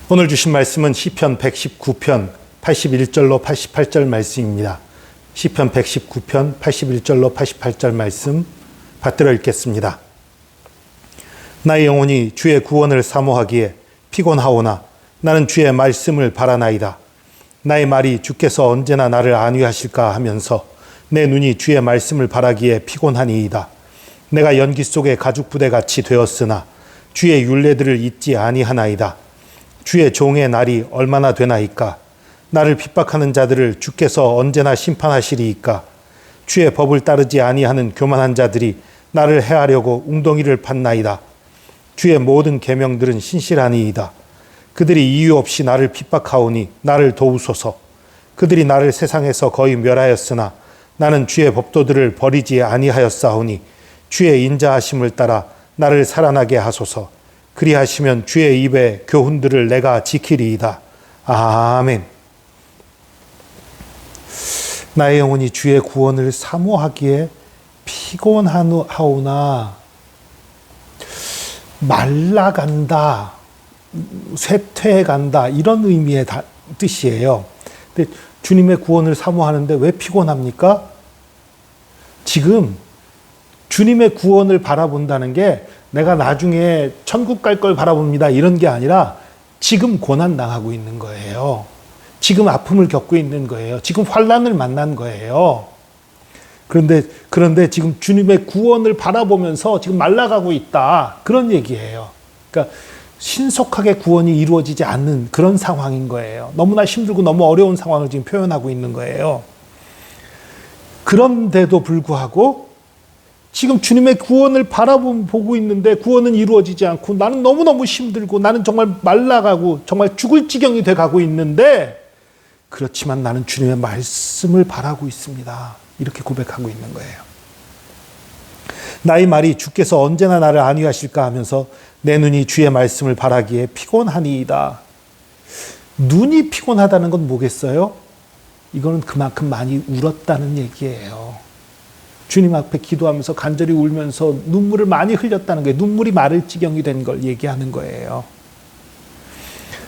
오늘 주신 말씀은 시편 119편 81절로 88절 말씀입니다. 시편 119편 81절로 88절 말씀 받들어 읽겠습니다. 나의 영혼이 주의 구원을 사모하기에 피곤하오나 나는 주의 말씀을 바라나이다. 나의 말이 주께서 언제나 나를 안위하실까 하면서 내 눈이 주의 말씀을 바라기에 피곤하니이다. 내가 연기 속에 가죽부대같이 되었으나 주의 율례들을 잊지 아니하나이다. 주의 종의 날이 얼마나 되나이까? 나를 핍박하는 자들을 주께서 언제나 심판하시리이까? 주의 법을 따르지 아니하는 교만한 자들이 나를 해하려고 웅덩이를 팠나이다. 주의 모든 계명들은 신실하니이다. 그들이 이유 없이 나를 핍박하오니 나를 도우소서. 그들이 나를 세상에서 거의 멸하였으나 나는 주의 법도들을 버리지 아니하였사오니 주의 인자하심을 따라 나를 살아나게 하소서. 그리하시면 주의 입의 교훈들을 내가 지키리이다. 아멘. 나의 영혼이 주의 구원을 사모하기에 피곤하오나 말라간다, 쇠퇴해간다 이런 의미의 뜻이에요. 근데 주님의 구원을 사모하는데 왜 피곤합니까? 지금 주님의 구원을 바라본다는 게 내가 나중에 천국 갈 걸 바라봅니다 이런 게 아니라 지금 고난당하고 있는 거예요. 지금 아픔을 겪고 있는 거예요. 지금 환난을 만난 거예요. 그런데 지금 주님의 구원을 바라보면서 지금 말라가고 있다. 그런 얘기예요. 그러니까 신속하게 구원이 이루어지지 않는 그런 상황인 거예요. 너무나 힘들고 너무 어려운 상황을 지금 표현하고 있는 거예요. 그런데도 불구하고 지금 주님의 구원을 바라보고 있는데 구원은 이루어지지 않고 나는 너무너무 힘들고 나는 정말 말라가고 정말 죽을 지경이 돼가고 있는데 그렇지만 나는 주님의 말씀을 바라고 있습니다. 이렇게 고백하고 있는 거예요. 나의 말이 주께서 언제나 나를 안위하실까 하면서 내 눈이 주의 말씀을 바라기에 피곤하니이다. 눈이 피곤하다는 건 뭐겠어요? 이거는 그만큼 많이 울었다는 얘기예요. 주님 앞에 기도하면서 간절히 울면서 눈물을 많이 흘렸다는 거예요. 눈물이 마를 지경이 된 걸 얘기하는 거예요.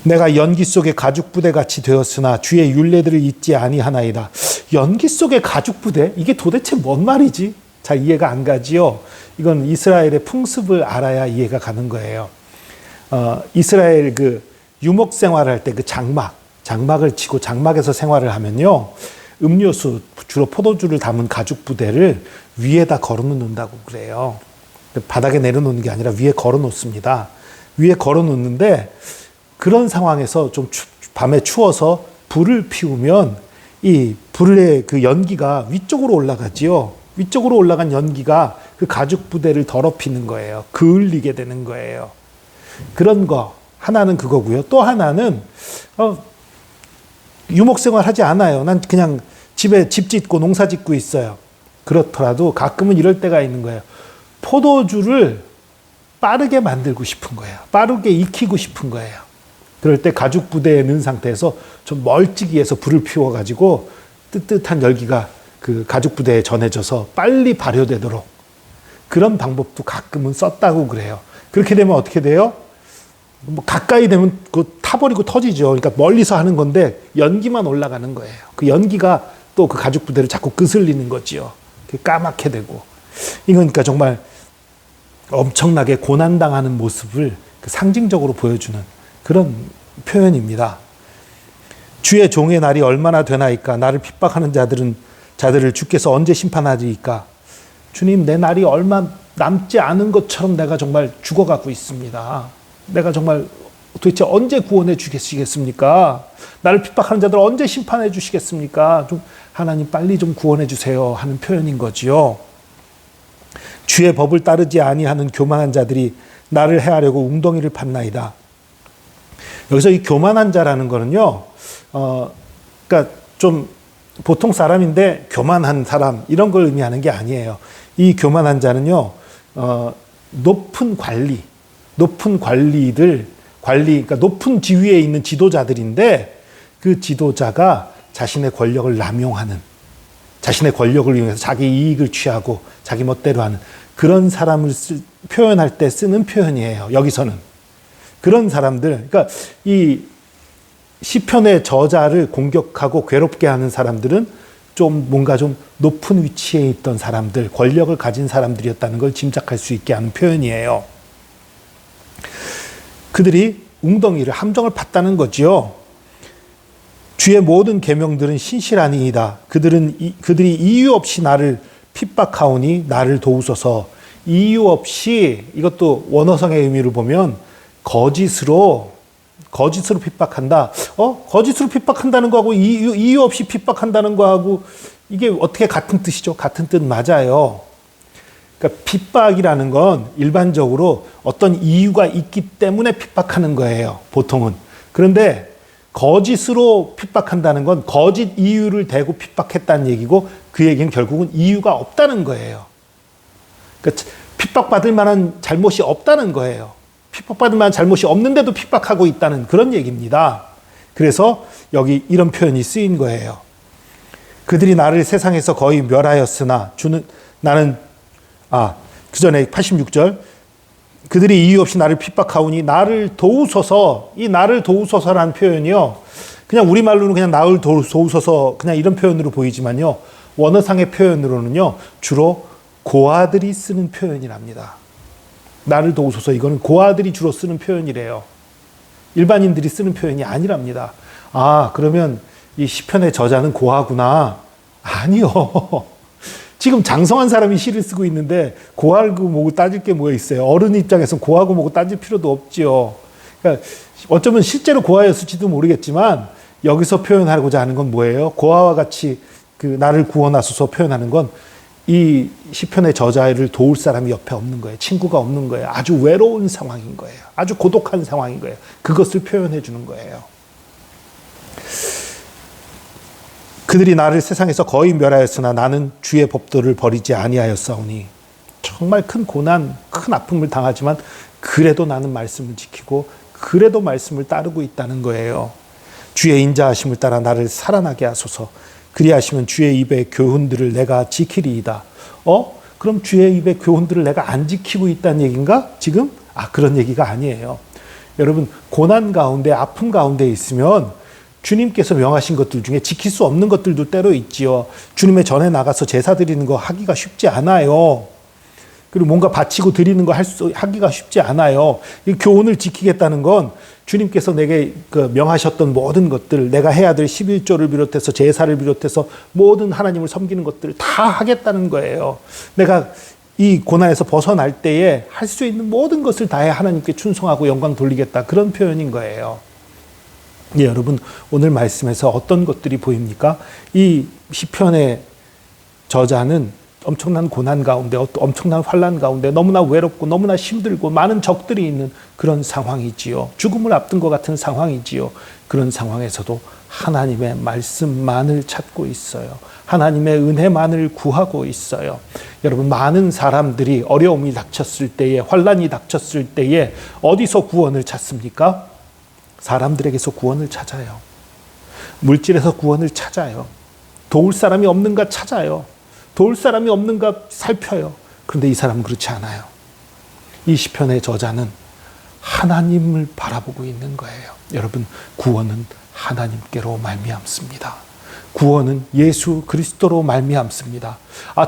내가 연기 속에 가죽부대같이 되었으나 주의 율례들을 잊지 아니하나이다. 연기 속에 가죽부대? 이게 도대체 뭔 말이지? 잘 이해가 안 가지요. 이건 이스라엘의 풍습을 알아야 이해가 가는 거예요. 이스라엘 그 유목 생활할 때 그 장막을 치고 장막에서 생활을 하면요. 음료수, 주로 포도주를 담은 가죽 부대를 위에다 걸어 놓는다고 그래요. 바닥에 내려놓는 게 아니라 위에 걸어 놓습니다. 위에 걸어 놓는데 그런 상황에서 좀 밤에 추워서 불을 피우면 이 불의 그 연기가 위쪽으로 올라가지요. 위쪽으로 올라간 연기가 그 가죽 부대를 더럽히는 거예요. 그을리게 되는 거예요. 그런 거 하나는 그거고요. 또 하나는 유목생활 하지 않아요. 난 그냥 집에 집 짓고 농사 짓고 있어요. 그렇더라도 가끔은 이럴 때가 있는 거예요. 포도주를 빠르게 만들고 싶은 거예요. 빠르게 익히고 싶은 거예요. 그럴 때 가죽 부대에 넣은 상태에서 좀 멀찍이 해서 불을 피워가지고 뜨뜻한 열기가 그 가죽 부대에 전해져서 빨리 발효되도록 그런 방법도 가끔은 썼다고 그래요. 그렇게 되면 어떻게 돼요? 뭐 가까이 되면 그 타버리고 터지죠. 그러니까 멀리서 하는 건데 연기만 올라가는 거예요. 그 연기가 또 그 가죽 부대를 자꾸 끄슬리는 거지요. 까맣게 되고. 이건 그러니까 정말 엄청나게 고난당하는 모습을 상징적으로 보여주는 그런 표현입니다. 주의 종의 날이 얼마나 되나이까? 나를 핍박하는 자들을 주께서 언제 심판하리이까? 주님, 내 날이 얼마 남지 않은 것처럼 내가 정말 죽어가고 있습니다. 내가 정말 도대체 언제 구원해 주시겠습니까? 나를 핍박하는 자들 언제 심판해 주시겠습니까? 좀 하나님 빨리 좀 구원해 주세요 하는 표현인 거지요. 주의 법을 따르지 아니하는 교만한 자들이 나를 해하려고 웅덩이를 팠나이다. 여기서 이 교만한 자라는 거는요, 그러니까 좀 보통 사람인데 교만한 사람 이런 걸 의미하는 게 아니에요. 이 교만한 자는요, 높은 관리들, 그러니까 높은 지위에 있는 지도자들인데 그 지도자가 자신의 권력을 남용하는, 자신의 권력을 이용해서 자기 이익을 취하고 자기 멋대로 하는 그런 사람을 표현할 때 쓰는 표현이에요. 여기서는. 그런 사람들, 그러니까 이 시편의 저자를 공격하고 괴롭게 하는 사람들은 좀 뭔가 좀 높은 위치에 있던 사람들, 권력을 가진 사람들이었다는 걸 짐작할 수 있게 하는 표현이에요. 그들이 웅덩이를 함정을 팠다는 거지요. 주의 모든 계명들은 신실하니이다. 그들이 이유 없이 나를 핍박하오니 나를 도우소서. 이유 없이, 이것도 원어성의 의미를 보면 거짓으로 핍박한다. 거짓으로 핍박한다는 거하고 이유 없이 핍박한다는 거하고 이게 어떻게 같은 뜻이죠? 같은 뜻 맞아요. 그러니까 핍박이라는 건 일반적으로 어떤 이유가 있기 때문에 핍박하는 거예요. 보통은. 그런데 거짓으로 핍박한다는 건 거짓 이유를 대고 핍박했다는 얘기고 그 얘기는 결국은 이유가 없다는 거예요. 그러니까 핍박받을 만한 잘못이 없다는 거예요. 핍박받을 만한 잘못이 없는데도 핍박하고 있다는 그런 얘기입니다. 그래서 여기 이런 표현이 쓰인 거예요. 그들이 나를 세상에서 거의 멸하였으나 그 전에 86절. 그들이 이유 없이 나를 핍박하오니 나를 도우소서. 이 나를 도우소서라는 표현이요. 그냥 우리말로는 그냥 나를 도우소서 그냥 이런 표현으로 보이지만요. 원어상의 표현으로는요. 주로 고아들이 쓰는 표현이랍니다. 나를 도우소서 이거는 고아들이 주로 쓰는 표현이래요. 일반인들이 쓰는 표현이 아니랍니다. 그러면 이 시편의 저자는 고아구나. 아니요. 지금 장성한 사람이 시를 쓰고 있는데 고아고 뭐고 따질 게 뭐가 있어요. 어른 입장에서는 고아고 뭐고 따질 필요도 없지요. 그러니까 어쩌면 실제로 고아였을지도 모르겠지만 여기서 표현하고자 하는 건 뭐예요? 고아와 같이 그 나를 구원하소서 표현하는 건 이 시편의 저자를 도울 사람이 옆에 없는 거예요. 친구가 없는 거예요. 아주 외로운 상황인 거예요. 아주 고독한 상황인 거예요. 그것을 표현해 주는 거예요. 그들이 나를 세상에서 거의 멸하였으나 나는 주의 법도를 버리지 아니하였사오니. 정말 큰 고난, 큰 아픔을 당하지만 그래도 나는 말씀을 지키고 그래도 말씀을 따르고 있다는 거예요. 주의 인자하심을 따라 나를 살아나게 하소서. 그리하시면 주의 입의 교훈들을 내가 지키리이다. 그럼 주의 입의 교훈들을 내가 안 지키고 있다는 얘기인가? 지금? 그런 얘기가 아니에요. 여러분, 고난 가운데, 아픔 가운데 있으면 주님께서 명하신 것들 중에 지킬 수 없는 것들도 때로 있지요. 주님의 전에 나가서 제사 드리는 거 하기가 쉽지 않아요. 그리고 뭔가 바치고 드리는 거 하기가 쉽지 않아요. 이 교훈을 지키겠다는 건 주님께서 내게 명하셨던 모든 것들, 내가 해야 될 11조를 비롯해서 제사를 비롯해서 모든 하나님을 섬기는 것들을 다 하겠다는 거예요. 내가 이 고난에서 벗어날 때에 할 수 있는 모든 것을 다해 하나님께 충성하고 영광 돌리겠다. 그런 표현인 거예요. 예, 여러분, 오늘 말씀에서 어떤 것들이 보입니까? 이 시편의 저자는 엄청난 고난 가운데, 엄청난 환난 가운데 너무나 외롭고 너무나 힘들고 많은 적들이 있는 그런 상황이지요. 죽음을 앞둔 것 같은 상황이지요. 그런 상황에서도 하나님의 말씀만을 찾고 있어요. 하나님의 은혜만을 구하고 있어요. 여러분, 많은 사람들이 어려움이 닥쳤을 때에, 환난이 닥쳤을 때에 어디서 구원을 찾습니까? 사람들에게서 구원을 찾아요. 물질에서 구원을 찾아요. 도울 사람이 없는가 찾아요. 도울 사람이 없는가 살펴요. 그런데 이 사람은 그렇지 않아요. 이 시편의 저자는 하나님을 바라보고 있는 거예요. 여러분, 구원은 하나님께로 말미암습니다. 구원은 예수 그리스도로 말미암습니다.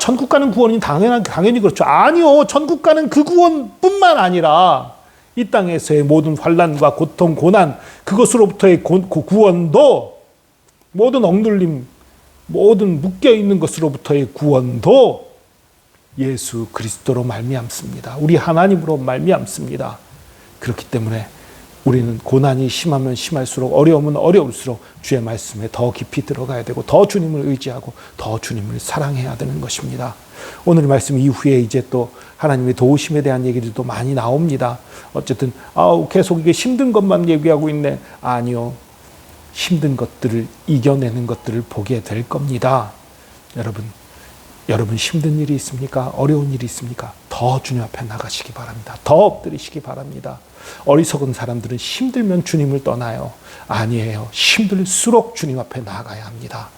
천국 가는 구원이 당연히 그렇죠. 아니요. 천국 가는 그 구원뿐만 아니라 이 땅에서의 모든 환난과 고통, 고난, 그것으로부터의 구원도, 모든 억눌림, 모든 묶여있는 것으로부터의 구원도 예수 그리스도로 말미암습니다. 우리 하나님으로 말미암습니다. 그렇기 때문에 우리는 고난이 심하면 심할수록, 어려우면 어려울수록 주의 말씀에 더 깊이 들어가야 되고 더 주님을 의지하고 더 주님을 사랑해야 되는 것입니다. 오늘 말씀 이후에 이제 또 하나님의 도우심에 대한 얘기들도 많이 나옵니다. 어쨌든 계속 이게 힘든 것만 얘기하고 있네. 아니요. 힘든 것들을 이겨내는 것들을 보게 될 겁니다. 여러분 힘든 일이 있습니까? 어려운 일이 있습니까? 더 주님 앞에 나가시기 바랍니다. 더 엎드리시기 바랍니다. 어리석은 사람들은 힘들면 주님을 떠나요. 아니에요. 힘들수록 주님 앞에 나가야 합니다.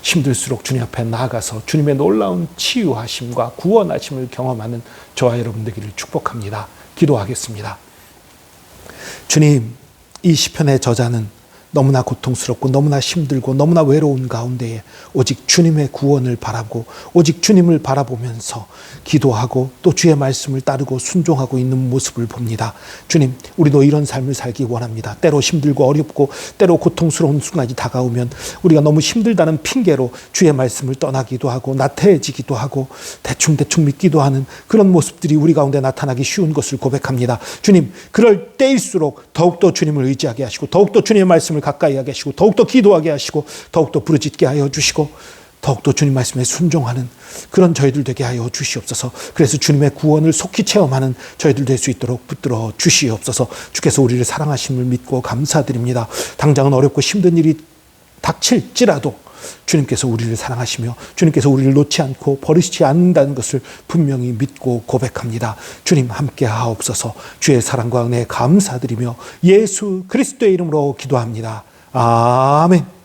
힘들수록 주님 앞에 나가서 주님의 놀라운 치유하심과 구원하심을 경험하는 저와 여러분 되기를 축복합니다. 기도하겠습니다. 주님, 이 시편의 저자는 너무나 고통스럽고 너무나 힘들고 너무나 외로운 가운데에 오직 주님의 구원을 바라고 오직 주님을 바라보면서 기도하고 또 주의 말씀을 따르고 순종하고 있는 모습을 봅니다. 주님, 우리도 이런 삶을 살기 원합니다. 때로 힘들고 어렵고 때로 고통스러운 순간이 다가오면 우리가 너무 힘들다는 핑계로 주의 말씀을 떠나기도 하고 나태해지기도 하고 대충 믿기도 하는 그런 모습들이 우리 가운데 나타나기 쉬운 것을 고백합니다. 주님, 그럴 때일수록 더욱더 주님을 의지하게 하시고 더욱더 주님의 말씀을 가까이 하게 하시고 더욱더 기도하게 하시고 더욱더 부르짖게 하여 주시고 더욱더 주님 말씀에 순종하는 그런 저희들 되게 하여 주시옵소서. 그래서 주님의 구원을 속히 체험하는 저희들 될 수 있도록 붙들어 주시옵소서. 주께서 우리를 사랑하심을 믿고 감사드립니다. 당장은 어렵고 힘든 일이 닥칠지라도 주님께서 우리를 사랑하시며 주님께서 우리를 놓지 않고 버리시지 않는다는 것을 분명히 믿고 고백합니다. 주님 함께 하옵소서. 주의 사랑과 은혜에 감사드리며 예수 그리스도의 이름으로 기도합니다. 아멘.